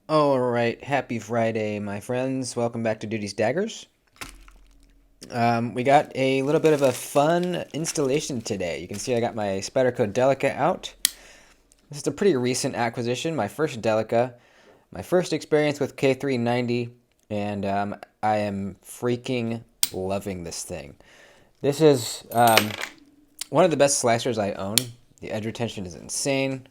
Alright, happy Friday, my friends. Welcome back to Duty's Daggers. We got a little bit of a fun installation today. You can see I got my Spyderco Delica out. This is a pretty recent acquisition, my first Delica, my first experience with K390, and I am freaking loving this thing. This is one of the best slicers I own. The edge retention is insane.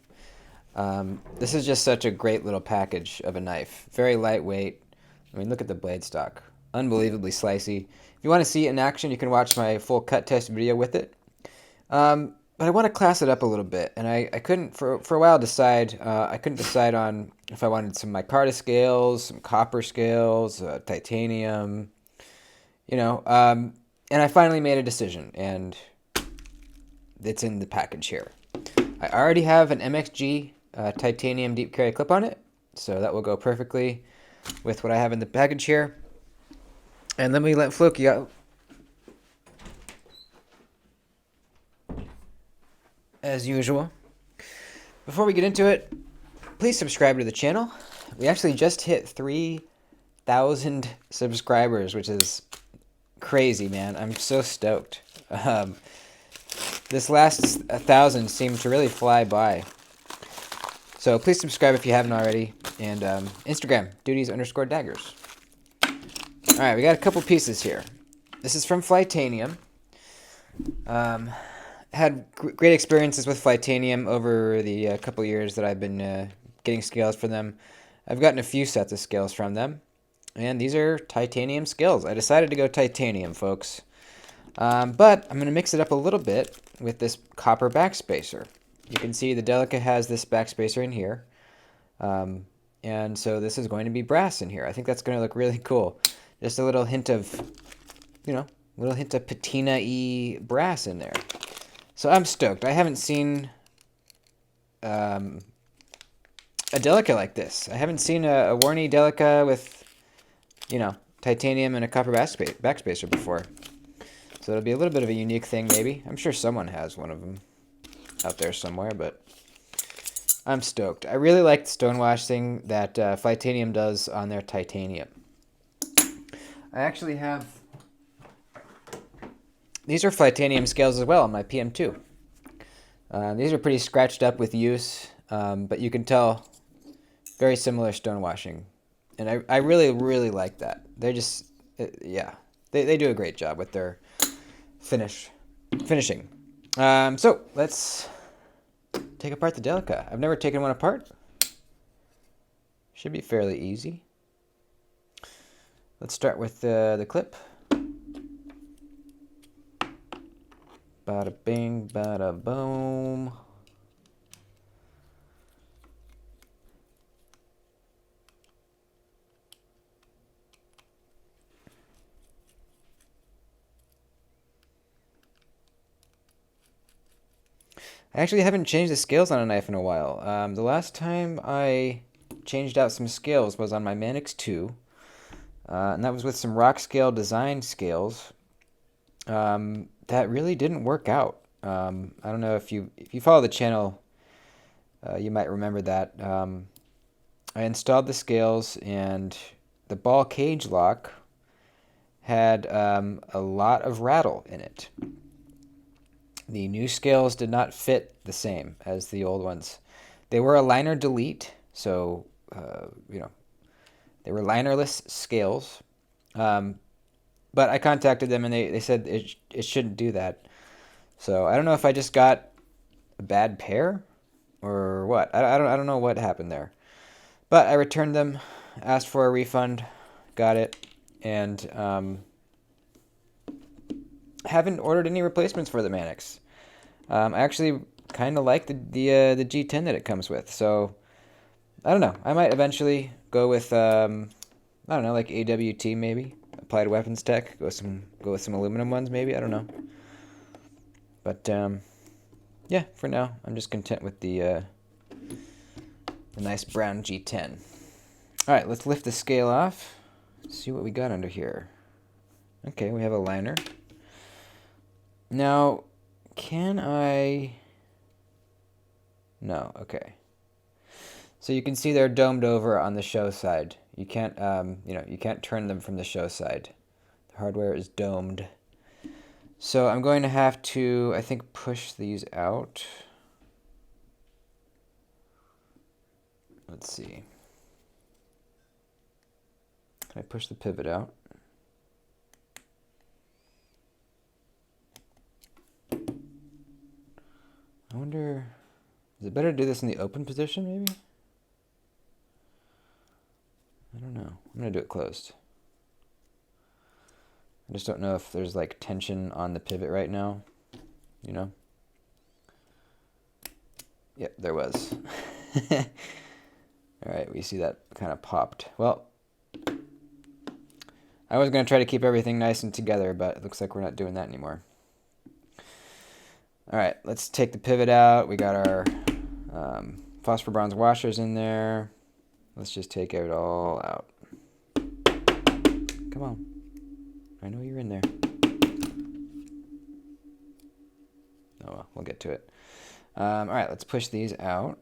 This is just such a great little package of a knife. Very lightweight. I mean, look at the blade stock. Unbelievably slicey. If you want to see it in action, you can watch my full cut test video with it. But I want to class it up a little bit, and I couldn't, for a while, decide. I couldn't decide on if I wanted some micarta scales, some copper scales, titanium, you know. And I finally made a decision, and it's in the package here. I already have an MXG titanium deep carry clip on it, so that will go perfectly with what I have in the package here. And let me let Floki out. As usual. Before we get into it, please subscribe to the channel. We actually just hit 3,000 subscribers, which is crazy, man. I'm so stoked. This last 1,000 seemed to really fly by. So please subscribe if you haven't already. And Instagram, duties_daggers. Alright, we got a couple pieces here. This is from Flytanium. Had great experiences with Flytanium over the couple years that I've been getting scales for them. I've gotten a few sets of scales from them. And these are titanium scales. I decided to go titanium, folks. But I'm going to mix it up a little bit with this copper backspacer. You can see the Delica has this backspacer in here. And so this is going to be brass in here. I think that's going to look really cool. Just a little hint of, patina-y brass in there. So I'm stoked. I haven't seen a Delica like this. I haven't seen a Warney Delica with, titanium and a copper backspacer before. So it'll be a little bit of a unique thing, maybe. I'm sure someone has one of them out there somewhere, but I'm stoked. I really like the stonewash thing that Flytanium does on their titanium. I actually have... These are Flytanium scales as well on my PM2. These are pretty scratched up with use, but you can tell very similar stonewashing. And I really, really like that. They're just, yeah, they do a great job with their finishing. So let's take apart the Delica. I've never taken one apart. Should be fairly easy. Let's start with the clip. Bada bing, bada boom. I actually haven't changed the scales on a knife in a while. The last time I changed out some scales was on my Manix 2. And that was with some rock scale design scales. That really didn't work out. I don't know if you follow the channel, you might remember that. I installed the scales, and the ball cage lock had a lot of rattle in it. The new scales did not fit the same as the old ones. They were a liner delete, so they were linerless scales. But I contacted them, and they said it shouldn't do that. So I don't know if I just got a bad pair or what. I don't know what happened there. But I returned them, asked for a refund, got it, and haven't ordered any replacements for the Manix. I actually kind of like the G10 that it comes with. So I don't know. I might eventually go with I don't know, like AWT maybe. Applied Weapons Tech. Go with some aluminum ones maybe. I don't know. But yeah, for now I'm just content with the nice brown G10. All right, let's lift the scale off. See what we got under here. Okay, we have a liner. Now, can I... No, okay. So you can see they're domed over on the show side. You can't, you can't turn them from the show side. The hardware is domed. So I'm going to have to, I think, push these out. Let's see. Can I push the pivot out? I wonder, is it better to do this in the open position, maybe? I don't know. I'm going to do it closed. I just don't know if there's like tension on the pivot right now, you know? Yep, there was. All right, we see that kind of popped. Well, I was going to try to keep everything nice and together, but it looks like we're not doing that anymore. All right, let's take the pivot out. We got our phosphor bronze washers in there. Let's just take it all out. Come on. I know you're in there. Oh, well, we'll get to it. All right, let's push these out.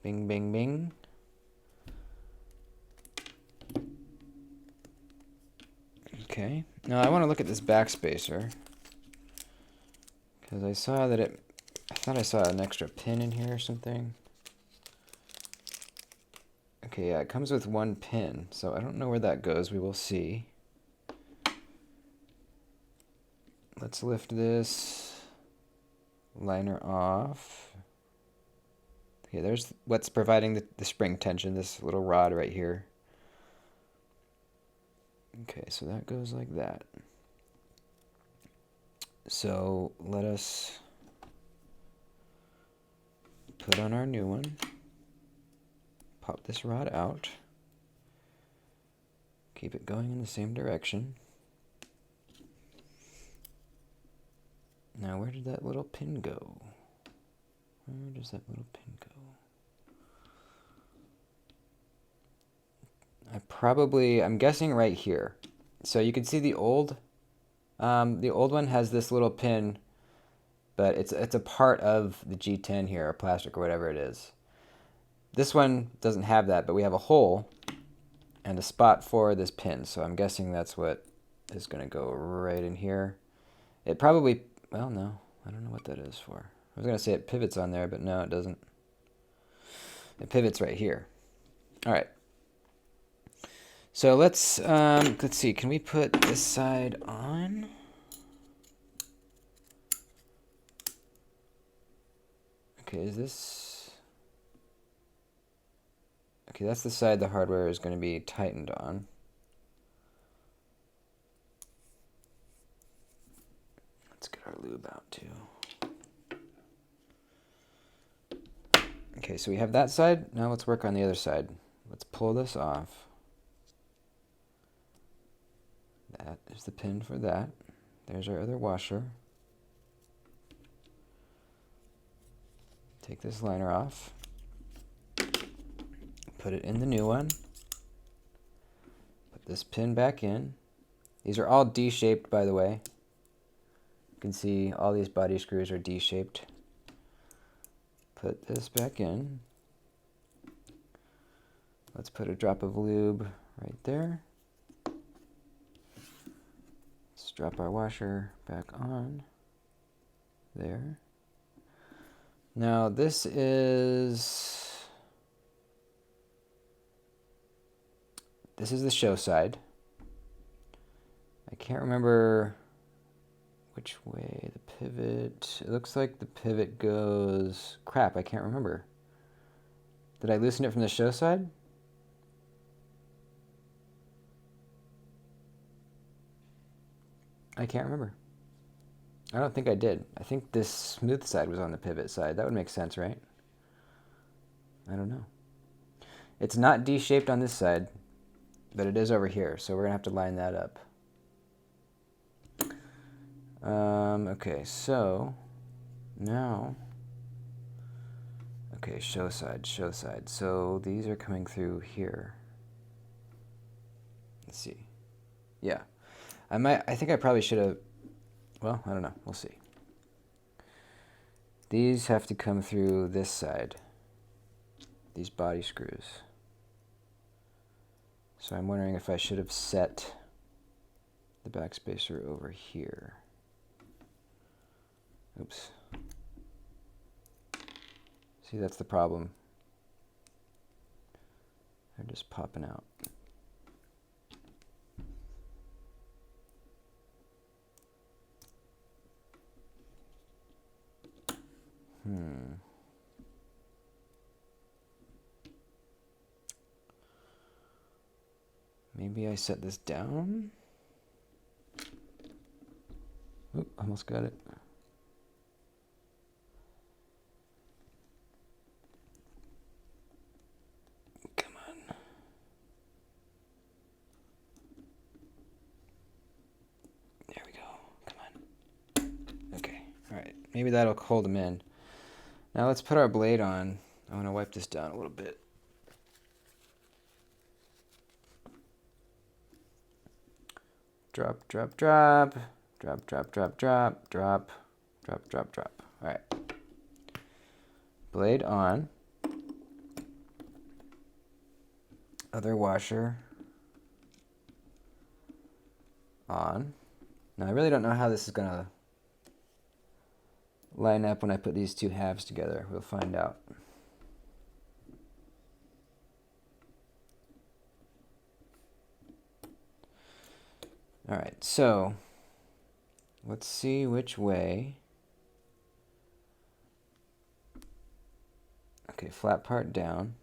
Bing, bing, bing. Okay. Now I want to look at this backspacer because I saw that I thought I saw an extra pin in here or something. Okay, yeah, it comes with one pin, so I don't know where that goes. We will see. Let's lift this liner off. Okay, there's what's providing the spring tension, this little rod right here. Okay, so that goes like that. So let us put on our new one. Pop this rod out. Keep it going in the same direction. Now where did that little pin go? Where does that little pin go? I'm guessing right here. So you can see the old one has this little pin, but it's a part of the G10 here, or plastic or whatever it is. This one doesn't have that, but we have a hole and a spot for this pin. So I'm guessing that's what is going to go right in here. It probably, well, no, I don't know what that is for. I was going to say it pivots on there, but no, it doesn't. It pivots right here. All right. So let's see. Can we put this side on? Okay, is this? Okay, that's the side the hardware is going to be tightened on. Let's get our lube out too. Okay, so we have that side. Now let's work on the other side. Let's pull this off. That is the pin for that. There's our other washer. Take this liner off. Put it in the new one. Put this pin back in. These are all D-shaped, by the way. You can see all these body screws are D-shaped. Put this back in. Let's put a drop of lube right there. Let's drop our washer back on. There. Now this is the show side. I can't remember which way the pivot. It looks like the pivot goes. Crap, I can't remember. Did I loosen it from the show side? I can't remember. I don't think I did. I think this smooth side was on the pivot side. That would make sense, right? I don't know. It's not D-shaped on this side, but it is over here, so we're going to have to line that up. Okay, so now, okay, show side. So these are coming through here. Let's see. Yeah. I think I probably should have, well, I don't know. We'll see. These have to come through this side, these body screws. So I'm wondering if I should have set the backspacer over here. Oops. See, that's the problem. They're just popping out. Maybe I set this down? Oop, almost got it. Come on. There we go. Come on. Okay, alright. Maybe that'll hold them in. Now let's put our blade on. I want to wipe this down a little bit. Drop, drop, drop. Drop, drop, drop, drop, drop, drop, drop, drop. All right. Blade on. Other washer on. Now I really don't know how this is going to line up when I put these two halves together. We'll find out. All right, so let's see which way. Okay, flat part down.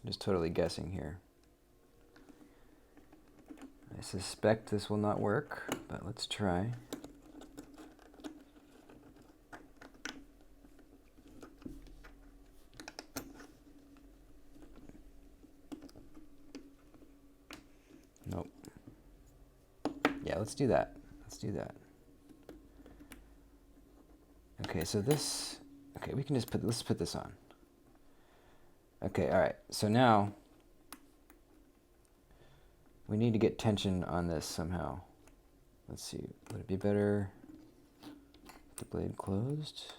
I'm just totally guessing here. I suspect this will not work, but let's try. Nope. Yeah, let's do that. Let's do that. Okay, so this, okay, we can just let's put this on. Okay, all right, so now we need to get tension on this somehow. Let's see, would it be better with the blade closed?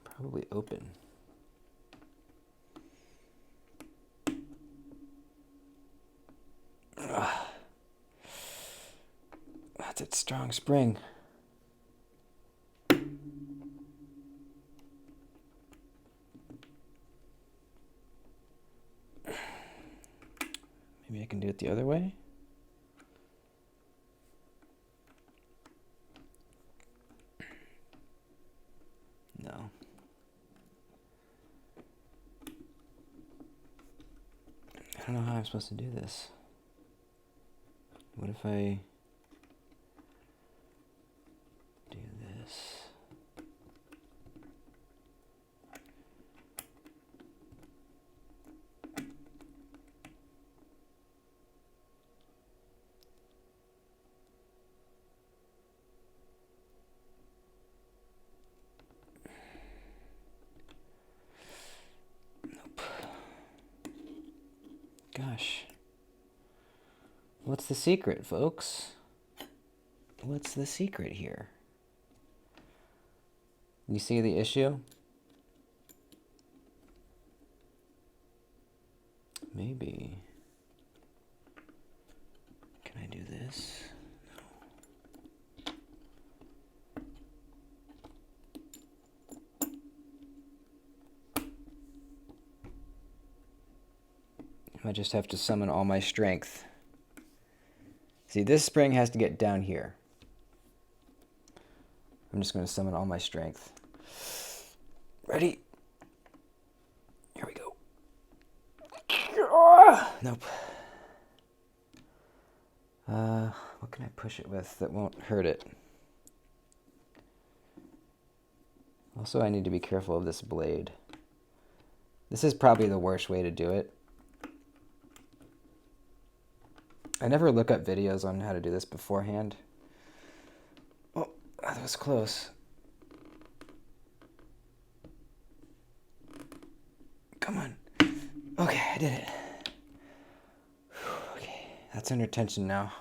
Probably open. Ugh. That's a strong spring. Maybe I can do it the other way. No. I don't know how I'm supposed to do this. What if I do this? Nope. Gosh. What's the secret, folks? What's the secret here? You see the issue? Maybe. Can I do this? No. I just have to summon all my strength. See, this spring has to get down here. I'm just going to summon all my strength. Ready? Here we go. Nope. What can I push it with that won't hurt it? Also, I need to be careful of this blade. This is probably the worst way to do it. I never look up videos on how to do this beforehand. Oh, that was close. Come on. Okay, I did it. Okay, that's under tension now.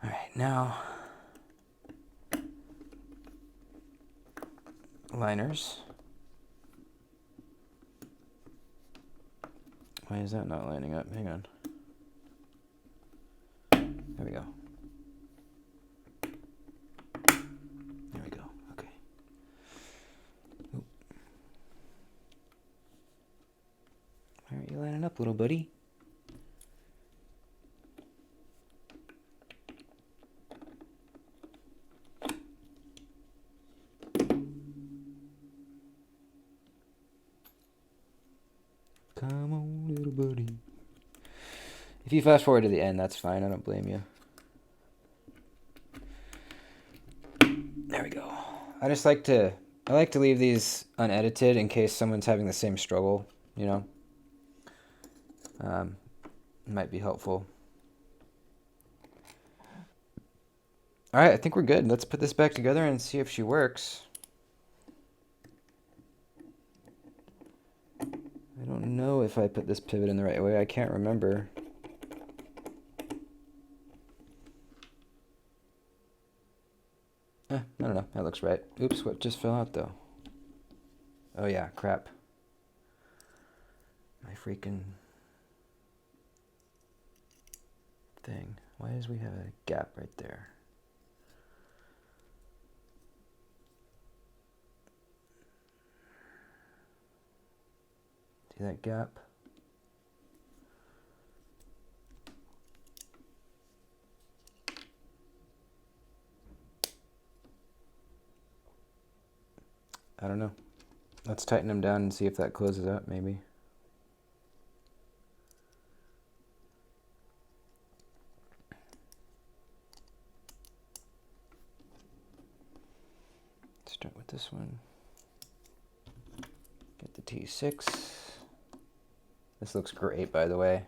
All right, now liners. Why is that not lining up? Hang on. There we go. There we go. Okay. Oop. Why aren't you lining up, little buddy? Come on, little buddy. If you fast forward to the end, that's fine. I don't blame you. There we go. I like to leave these unedited in case someone's having the same struggle, you know. Might be helpful. All right, I think we're good. Let's put this back together and see if she works. I don't know if I put this pivot in the right way. I can't remember. I don't know. That looks right. Oops, what just fell out though? Oh yeah, crap. My freaking thing. Why does we have a gap right there? See that gap? I don't know. Let's tighten them down and see if that closes up, maybe. Start with this one. Get the T6. This looks great, by the way.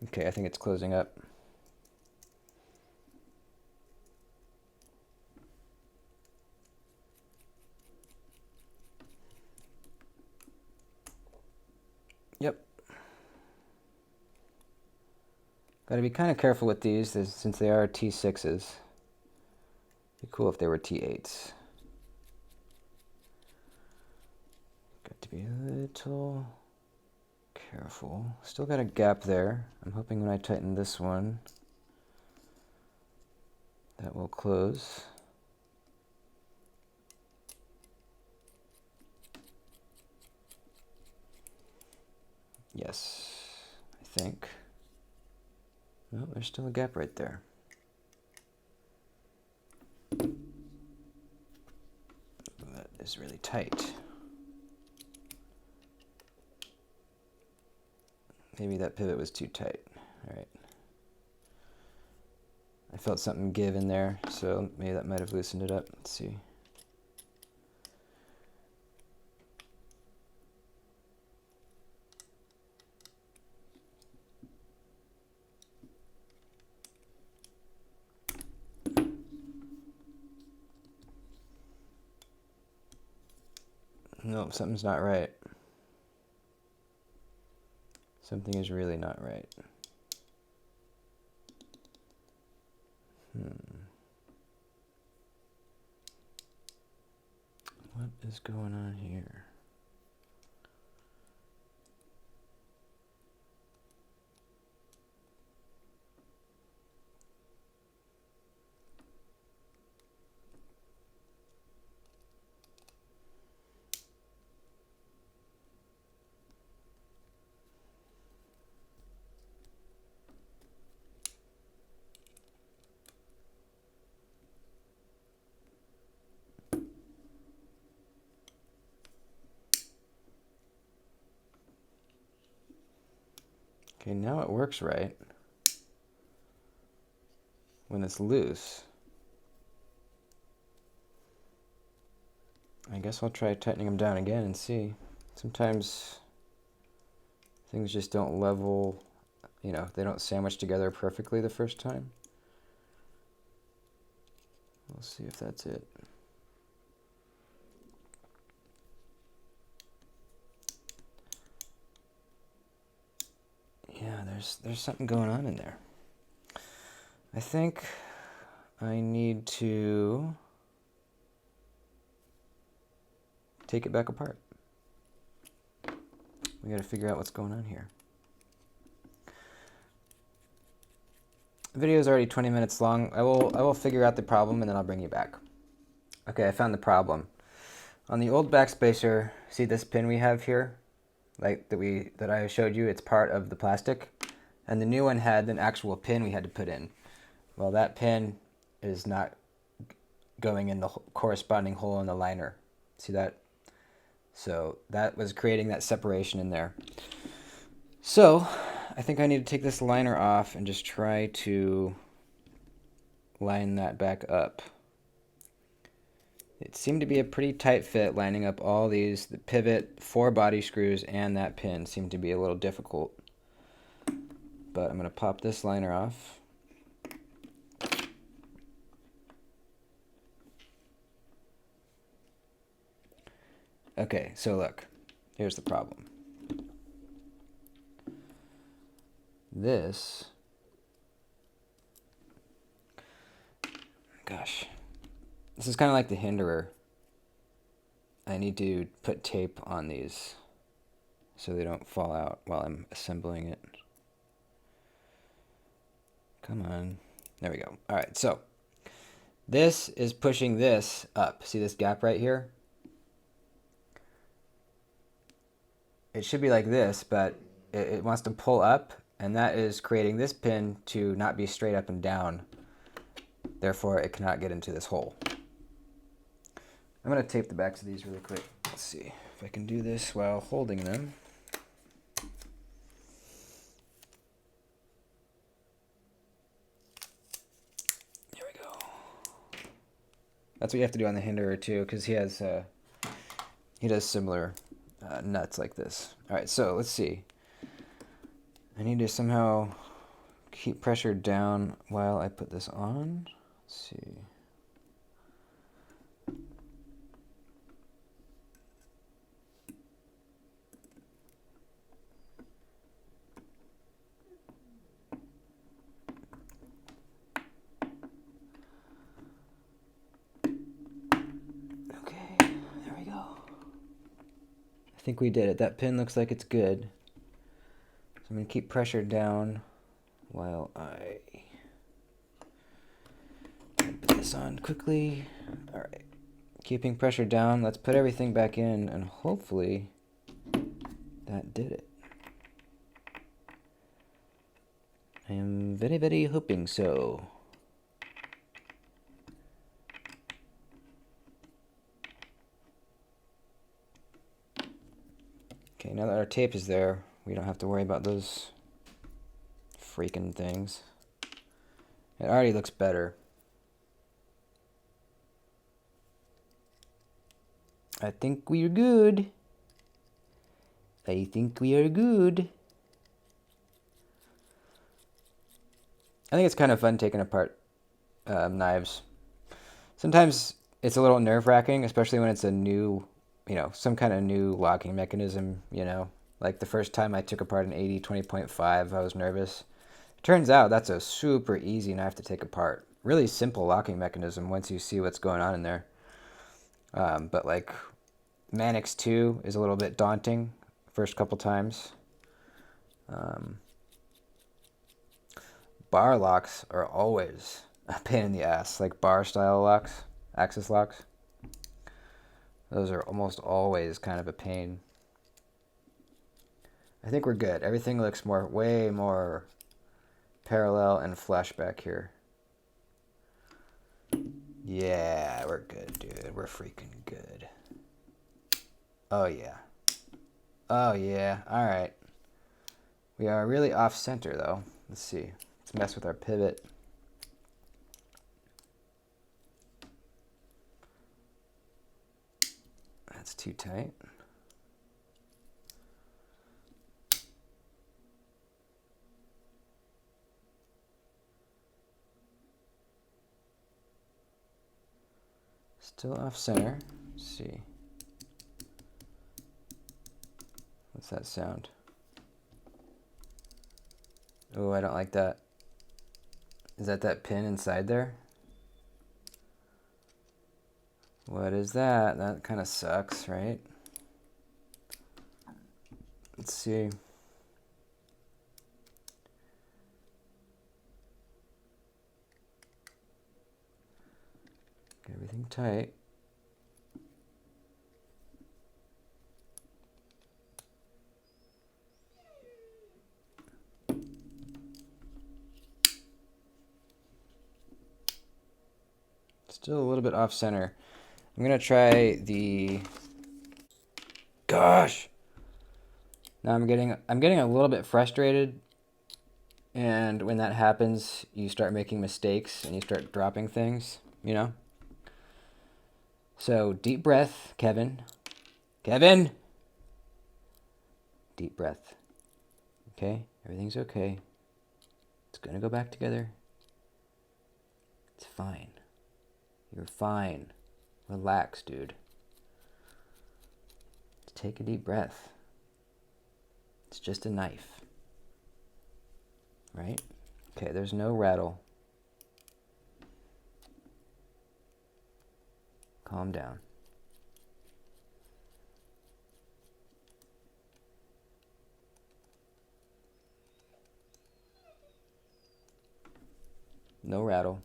Okay, I think it's closing up. Yep. Got to be kind of careful with these since they are T6s. Be cool if they were T8s. Got to be a little careful. Still got a gap there. I'm hoping when I tighten this one, that will close. Yes, I think. Oh, there's still a gap right there. That is really tight. Maybe that pivot was too tight. All right. I felt something give in there, so maybe that might have loosened it up. Let's see. No, something's not right. Something is really not right. What is going on here? Okay, now it works right when it's loose. I guess I'll try tightening them down again and see. Sometimes things just don't level, you know, they don't sandwich together perfectly the first time. We'll see if that's it. Yeah, there's something going on in there. I think I need to take it back apart. We got to figure out what's going on here. The video is already 20 minutes long. I will figure out the problem and then I'll bring you back. Okay, I found the problem. On the old backspacer, see this pin we have here? Like that I showed you, it's part of the plastic. And the new one had an actual pin we had to put in. Well, that pin is not going in the corresponding hole in the liner. See that? So that was creating that separation in there. So I think I need to take this liner off and just try to line that back up. It seemed to be a pretty tight fit, lining up all these, the pivot, 4 body screws, and that pin seemed to be a little difficult. But I'm going to pop this liner off. Okay, so look, here's the problem. This, gosh, this is kind of like the hinderer. I need to put tape on these so they don't fall out while I'm assembling it. Come on. There we go. All right, so this is pushing this up. See this gap right here? It should be like this, but it wants to pull up, and that is creating this pin to not be straight up and down. Therefore, it cannot get into this hole. I'm going to tape the backs of these really quick. Let's see if I can do this while holding them. There we go. That's what you have to do on the hinderer too, because he does similar nuts like this. All right, so let's see. I need to somehow keep pressure down while I put this on. Let's see. Okay, there we go. I think we did it. That pin looks like it's good. So I'm going to keep pressure down while I put this on quickly. All right, keeping pressure down. Let's put everything back in, and hopefully that did it. I am very, very hoping so. Okay, now that our tape is there, we don't have to worry about those freaking things. It already looks better. I think we are good. I think we are good. I think it's kind of fun taking apart knives. Sometimes it's a little nerve-wracking, especially when it's a new, some kind of new locking mechanism, Like the first time I took apart an 80-20.5, I was nervous. Turns out that's a super easy knife to take apart. Really simple locking mechanism once you see what's going on in there. But like Manix 2 is a little bit daunting first couple times. Bar locks are always a pain in the ass, like bar style locks, axis locks. Those are almost always kind of a pain. I think we're good. Everything looks way more parallel and flush back here. Yeah, we're good, dude. We're freaking good. Oh, yeah. Oh, yeah. All right. We are really off center though. Let's see. Let's mess with our pivot. That's too tight. Still off center. Let's see. What's that sound? Oh, I don't like that. Is that pin inside there? What is that? That kind of sucks, right? Let's see. Get everything tight. Still a little bit off center. I'm gonna try the. Gosh. Now I'm getting a little bit frustrated, and when that happens, you start making mistakes and you start dropping things, you know? So, deep breath, Kevin. Kevin! Deep breath. Okay? Everything's okay. It's gonna go back together. It's fine. You're fine. Relax, dude. Take a deep breath. It's just a knife. Right? Okay, there's no rattle. Calm down. No rattle.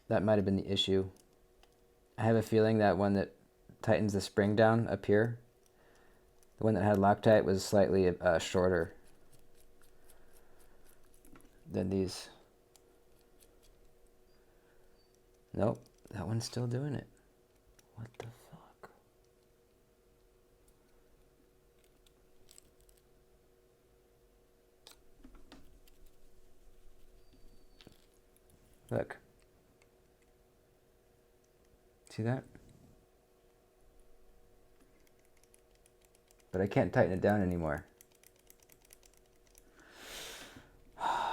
That might have been the issue. I have a feeling that one that tightens the spring down up here, the one that had Loctite, was slightly shorter than these. Nope, that one's still doing it. What the fuck? Look. See that? But I can't tighten it down anymore.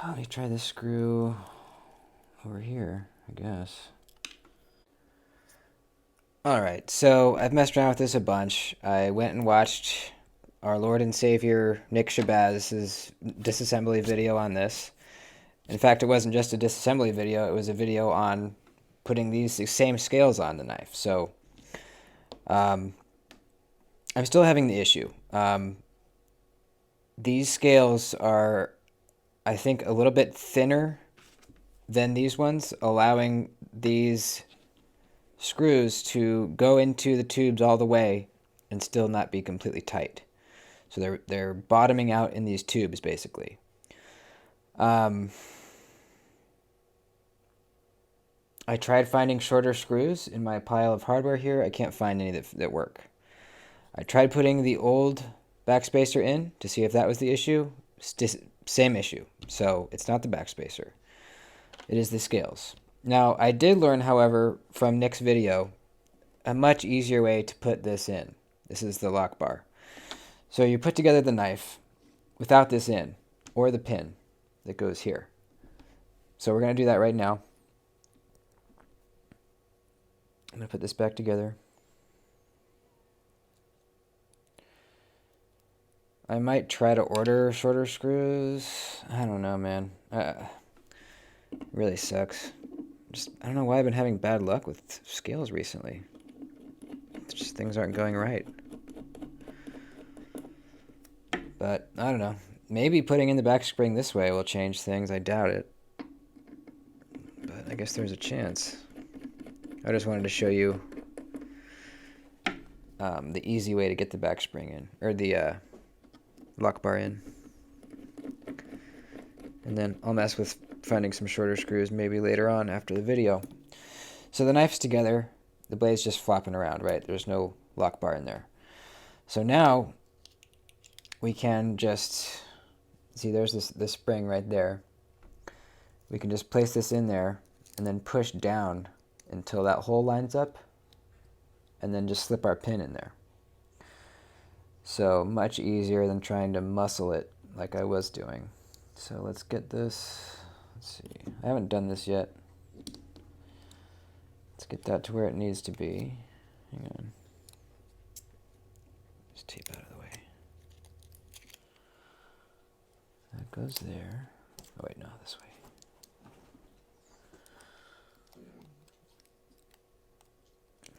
Let me try this screw over here, I guess. Alright, so I've messed around with this a bunch. I went and watched our Lord and Savior Nick Shabazz's disassembly video on this. In fact, it wasn't just a disassembly video, it was a video on putting these same scales on the knife. So, I'm still having the issue. These scales are, I think, a little bit thinner than these ones, allowing these screws to go into the tubes all the way and still not be completely tight. So they're bottoming out in these tubes, basically. I tried finding shorter screws in my pile of hardware here. I can't find any that work. I tried putting the old backspacer in to see if that was the issue. Same issue. So it's not the backspacer. It is the scales. Now, I did learn, however, from Nick's video, a much easier way to put this in. This is the lock bar. So you put together the knife without this in, or the pin that goes here. So we're going to do that right now. I'm going to put this back together. I might try to order shorter screws. I don't know, man. It really sucks. I don't know why I've been having bad luck with scales recently. Just things aren't going right. But, I don't know. Maybe putting in the back spring this way will change things. I doubt it. But I guess there's a chance. I just wanted to show you the easy way to get the back spring in, or the lock bar in. And then I'll mess with finding some shorter screws maybe later on after the video. So the knife's together, the blade's just flopping around, right? There's no lock bar in there. So now we can just, see there's this spring right there. We can just place this in there and then push down until that hole lines up, and then just slip our pin in there. So much easier than trying to muscle it like I was doing. So let's get this, let's see, I haven't done this yet. Let's get that to where it needs to be. Hang on. Just tape out of the way. That goes there. Oh wait, no, this way.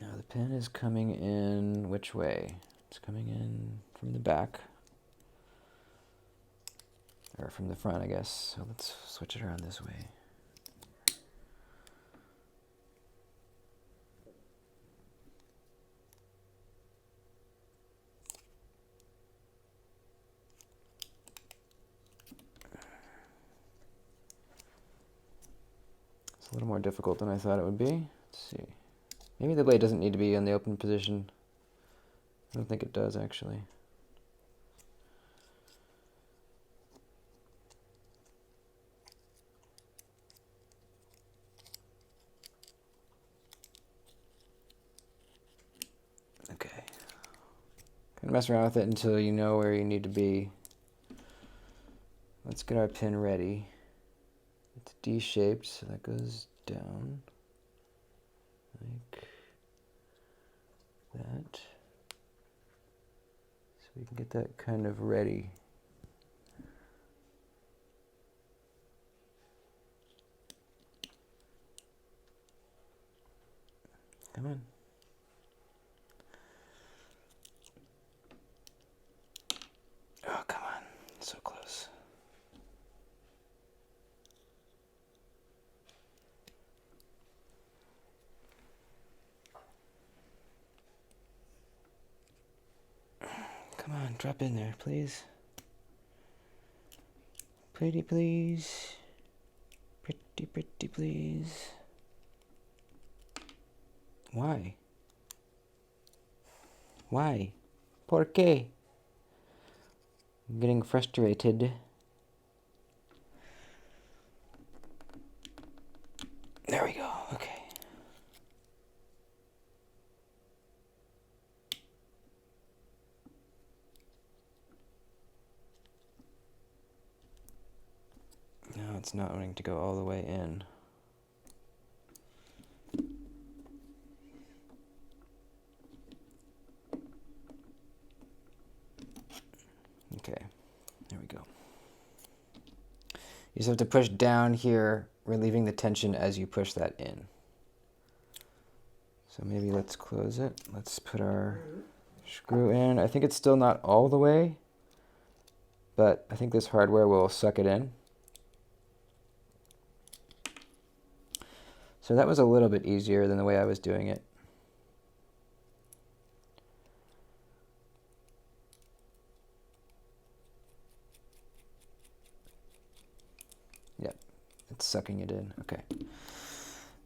Now the pin is coming in which way? It's coming in from the back. Or from the front, I guess. So let's switch it around this way. It's a little more difficult than I thought it would be. Let's see. Maybe the blade doesn't need to be in the open position. I don't think it does, actually. Okay. Kind of mess around with it until you know where you need to be. Let's get our pin ready. It's D-shaped, so that goes down like that. So we can get that kind of ready. Come on. Oh, come on. So close. Come on, drop in there, please. Pretty please. Pretty, pretty please. Why? Why? ¿Por qué? I'm getting frustrated. There we go. Okay. Now it's not wanting to go all the way in. Okay, there we go. You just have to push down here, relieving the tension as you push that in. So maybe let's close it. Let's put our screw in. I think it's still not all the way, but I think this hardware will suck it in. So that was a little bit easier than the way I was doing it. Yep, it's sucking it in. Okay.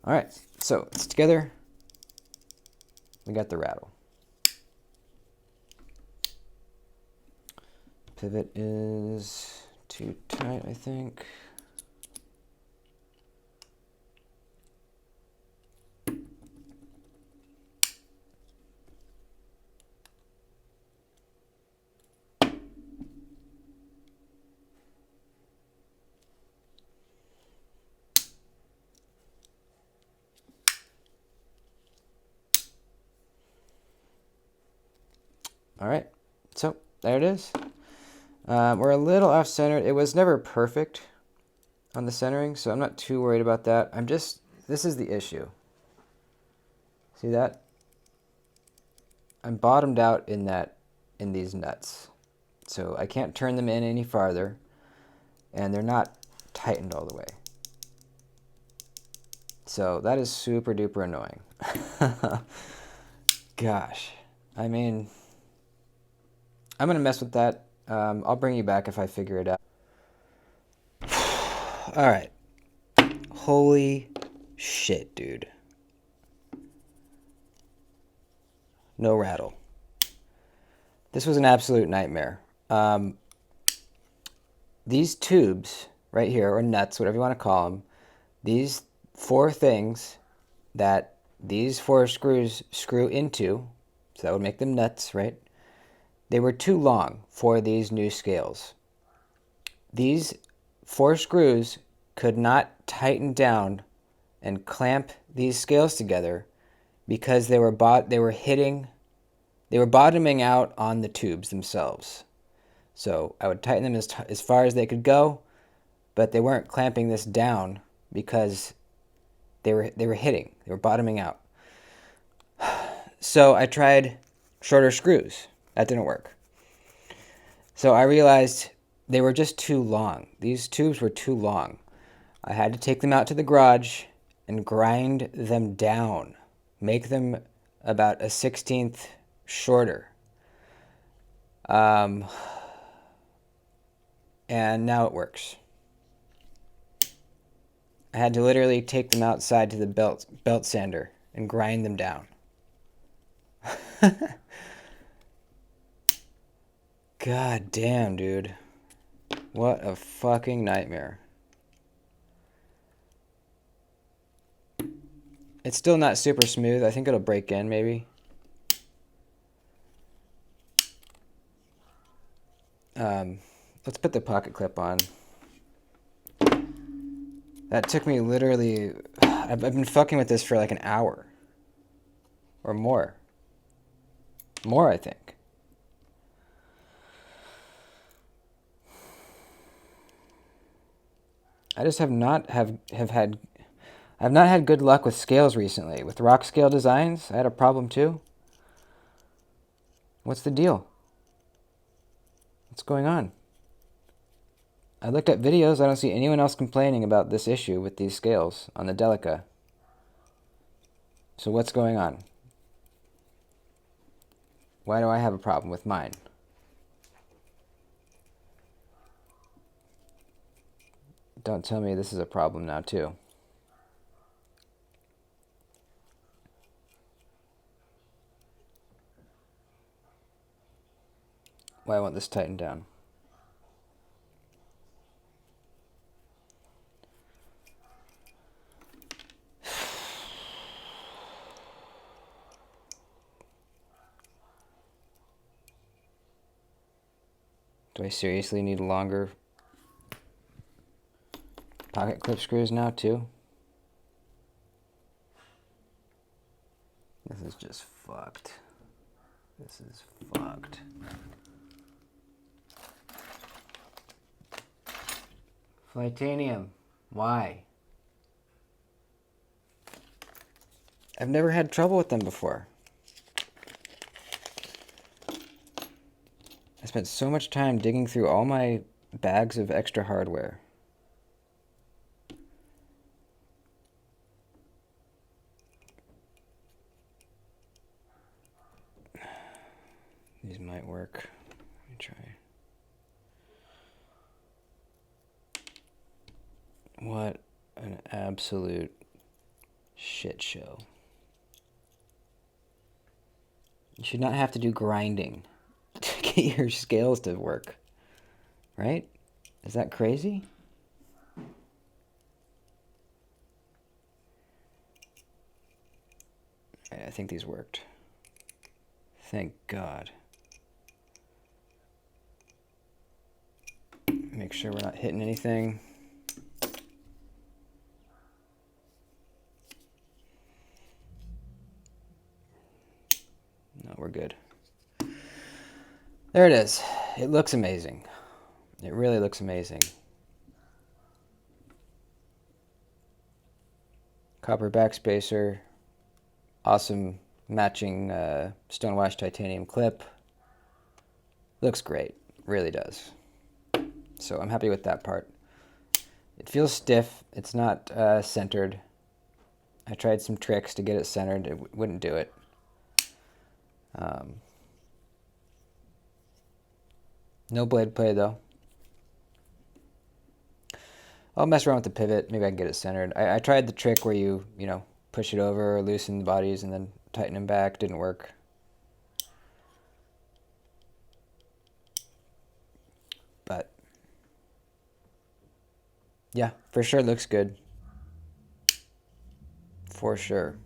All right, so it's together. We got the rattle. Pivot is too tight, I think. All right, so there it is. We're a little off-centered. It was never perfect on the centering, so I'm not too worried about that. This is the issue. See that? I'm bottomed out in these nuts. So I can't turn them in any farther, and they're not tightened all the way. So that is super duper annoying. Gosh, I mean, I'm gonna mess with that. I'll bring you back if I figure it out. All right. Holy shit, dude. No rattle. This was an absolute nightmare. These tubes right here, or nuts, whatever you want to call them, these four things that these four screws screw into, so that would make them nuts, right? They were too long for these new scales. These four screws could not tighten down and clamp these scales together because they were bottoming out on the tubes themselves. So I would tighten them as far as they could go, but they weren't clamping this down because they were bottoming out. So I tried shorter screws. That didn't work. So I realized they were just too long. These tubes were too long. I had to take them out to the garage and grind them down, make them about a 16th shorter. And now it works. I had to literally take them outside to the belt sander and grind them down. God damn, dude. What a fucking nightmare. It's still not super smooth. I think it'll break in, maybe. Let's put the pocket clip on. That took me literally... I've been fucking with this for like an hour. Or more. More, I think. I just have not had good luck with scales recently. With rock scale designs, I had a problem too. What's the deal? What's going on? I looked at videos. I don't see anyone else complaining about this issue with these scales on the Delica. So what's going on? Why do I have a problem with mine? Don't tell me this is a problem now too. Why won't this tighten down? Do I seriously need longer pocket clip screws now too? This is just fucked. This is fucked. Flytanium. Why? I've never had trouble with them before. I spent so much time digging through all my bags of extra hardware. These might work. Let me try. What an absolute shit show. You should not have to do grinding to get your scales to work. Right? Is that crazy? I think these worked. Thank God. Make sure we're not hitting anything. No, we're good. There it is. It looks amazing. It really looks amazing. Copper backspacer. Awesome matching stonewash titanium clip. Looks great. Really does. So I'm happy with that part. It feels stiff. It's not centered. I tried some tricks to get it centered. It wouldn't do it. No blade play though. I'll mess around with the pivot. Maybe I can get it centered. I tried the trick where you push it over, loosen the bodies, and then tighten them back. Didn't work. Yeah, for sure looks good. For sure.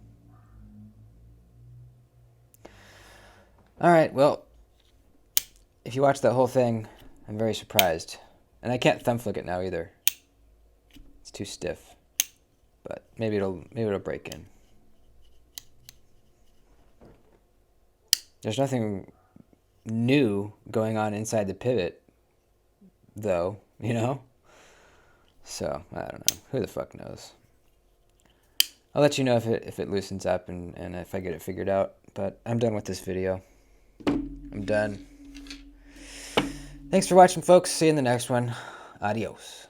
All right, well, if you watch that whole thing, I'm very surprised. And I can't thumb flick it now either. It's too stiff. But maybe it'll break in. There's nothing new going on inside the pivot, though, you know? So, I don't know. Who the fuck knows? I'll let you know if it loosens up and if I get it figured out. But I'm done with this video. I'm done. Thanks for watching, folks. See you in the next one. Adios.